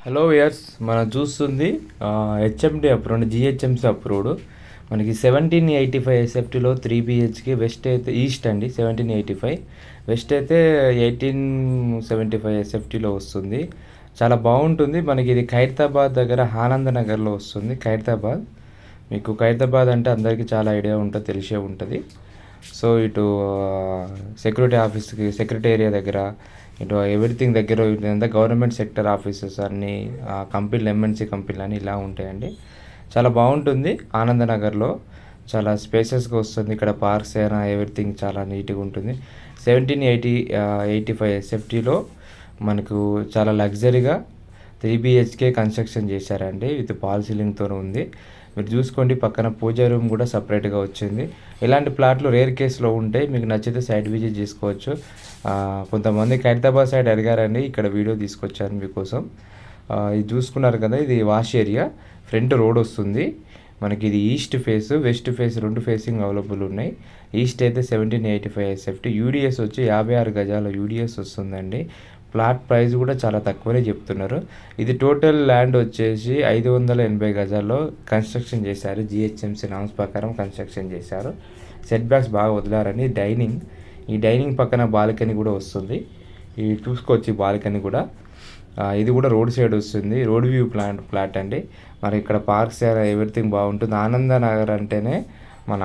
Hello యర్స్ మనం చూస్తుంది HMD approved GHMC approved మనకి 1785 ఎస్ఎఫ్టీలో 3 BHK వెస్ట్ అయితే ఈస్ట్ అండి 1785 వెస్ట్ అయితే 1875 ఎస్ఎఫ్టీలో వస్తుంది. చాలా బాగుంటుంది. మనకి ఇది ఖైరతాబాద్ దగ్గర ఆనంద నగర్లో వస్తుంది. ఖైరతాబాద్ మీకు ఖైరతాబాద్ అంటే అందరికీ చాలా ఐడియా ఉంటుంది, తెలిసే ఉంటుంది. సో ఇటు సెక్యూరిటీ ఆఫీస్కి సెక్రటేరియా దగ్గర ఇటు ఎవ్రీథింగ్ దగ్గర ఇదంతా గవర్నమెంట్ సెక్టర్ ఆఫీసెస్ అన్నీ కంపెనీలు ఎంఎన్సీ కంపెనీలు అని ఇలా ఉంటాయండి. చాలా బాగుంటుంది. ఆనందనగర్లో చాలా స్పేసెస్గా వస్తుంది. ఇక్కడ పార్క్స్ అయినా ఎవ్రీథింగ్ చాలా నీట్గా ఉంటుంది. 1785 ఎస్ఎఫ్టీలో మనకు చాలా లగ్జరీగా 3 BHK కన్స్ట్రక్షన్ చేశారండి. విత్ పాల్ సీలింగ్తో ఉంది. మీరు చూసుకోండి, పక్కన పూజా రూమ్ కూడా సపరేట్గా వచ్చింది. ఇలాంటి ప్లాట్లు రేర్ కేసులో ఉంటాయి. మీకు నచ్చితే సైట్ విజిట్ చేసుకోవచ్చు. కొంతమంది ఖైరతాబాద్ సైడ్ అడిగారండి, ఇక్కడ వీడియో తీసుకొచ్చాను మీకోసం. ఇది చూసుకున్నారు కదా, ఇది వాష్ ఏరియా. ఫ్రంట్ రోడ్ వస్తుంది మనకి. ఇది ఈస్ట్ ఫేస్ వెస్ట్ ఫేస్ రెండు ఫేసింగ్ అవైలబుల్ ఉన్నాయి. ఈస్ట్ అయితే 1785 ఎస్ఎఫ్టీ. యూడిఎస్ వచ్చి 56 గజాల యూడిఎస్ వస్తుందండి. ప్లాట్ ప్రైస్ కూడా చాలా తక్కువనే చెప్తున్నారు. ఇది టోటల్ ల్యాండ్ వచ్చేసి 580 గజాల్లో కన్స్ట్రక్షన్ చేశారు. జిహెచ్ఎంసీ నామ్స్ ప్రకారం కన్స్ట్రక్షన్ చేశారు. సెట్ బ్యాక్స్ బాగా వదిలారని. ఈ డైనింగ్ పక్కన బాల్కనీ కూడా వస్తుంది. ఇది చూసుకోవచ్చు, ఈ బాల్కనీ కూడా. ఇది కూడా రోడ్ సైడ్ వస్తుంది. రోడ్ వ్యూ ఫ్లాట్ అండి. మరి ఇక్కడ పార్క్స్ ఎవ్రీథింగ్ బాగుంటుంది. ఆనంద నగర్ అంటేనే మన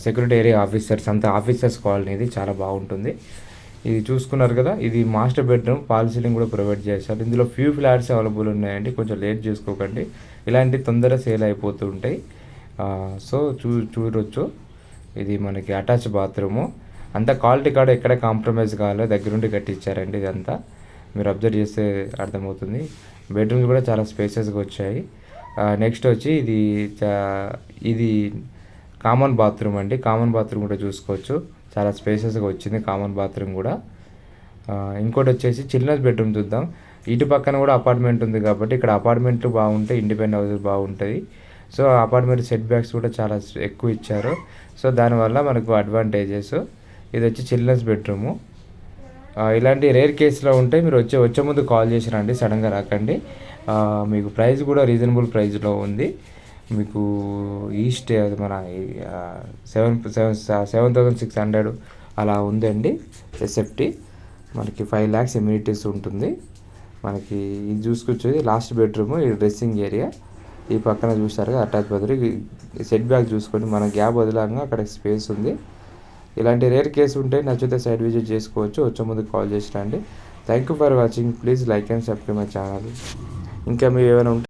సెక్యూరిటీ ఏరియా ఆఫీసర్స్ అంతా ఆఫీసర్స్ కాలనీ. ఇది చాలా బాగుంటుంది. ఇది చూసుకున్నారు కదా, ఇది మాస్టర్ బెడ్రూమ్. పాల్ సీలింగ్ కూడా ప్రొవైడ్ చేశారు. ఇందులో ఫ్యూ ఫ్లాట్స్ అవైలబుల్ ఉన్నాయండి. కొంచెం లేట్ చేసుకోకండి, ఇలాంటి తొందరగా సేల్ అయిపోతూ ఉంటాయి. సో చూడొచ్చు. ఇది మనకి అటాచ్ బాత్రూము. అంతా క్వాలిటీ కాడ ఎక్కడ కాంప్రమైజ్ కావాలో దగ్గరుండి కట్టించారండి. ఇదంతా మీరు అబ్జర్వ్ చేస్తే అర్థమవుతుంది. బెడ్రూమ్స్ కూడా చాలా స్పేసెస్గా వచ్చాయి. నెక్స్ట్ వచ్చి ఇది కామన్ బాత్రూమ్ అండి. కామన్ బాత్రూమ్ కూడా చూసుకోవచ్చు, చాలా స్పేసెస్గా వచ్చింది కామన్ బాత్రూమ్ కూడా. ఇంకోటి వచ్చేసి చిల్డ్రన్స్ బెడ్రూమ్ చూద్దాం. ఇటు పక్కన కూడా అపార్ట్మెంట్ ఉంది కాబట్టి ఇక్కడ అపార్ట్మెంట్లు బాగుంటాయి, ఇండిపెండెంట్ హౌసెస్ బాగుంటాయి. సో అపార్ట్మెంట్ సెట్ బ్యాక్స్ కూడా చాలా ఎక్కువ ఇచ్చారు. సో దానివల్ల మనకు అడ్వాంటేజెస్. ఇది వచ్చి చిల్డ్రన్స్ బెడ్రూము. ఇలాంటి రేర్ కేసులో ఉంటాయి. మీరు వచ్చే ముందు కాల్ చేసి రండి, సడన్గా రాకండి. మీకు ప్రైస్ కూడా రీజనబుల్ ప్రైస్లో ఉంది. మీకు ఈస్ట్ మన 7,600 అలా ఉందండి ఎస్ఎఫ్టీ. మనకి 5 lakhs ఎమ్యూనిటీస్ ఉంటుంది. మనకి ఇది చూసుకొచ్చేది లాస్ట్ బెడ్రూమ్. ఇది డ్రెస్సింగ్ ఏరియా. ఈ పక్కన చూస్తారు అటాచ్ బాత్రూమ్. సెట్ బ్యాక్ చూసుకోండి, మన గ్యాప్ వదిలాగా అక్కడ స్పేస్ ఉంది. ఇలాంటి రేర్ కేసు ఉంటే నచ్చితే సైట్ విజిట్ చేసుకోవచ్చు. వచ్చే ముందు కాల్ చేసి రండి. Thank you for watching. Please like and subscribe my channel. ఇంకా మీరు ఏమైనా ఉంటే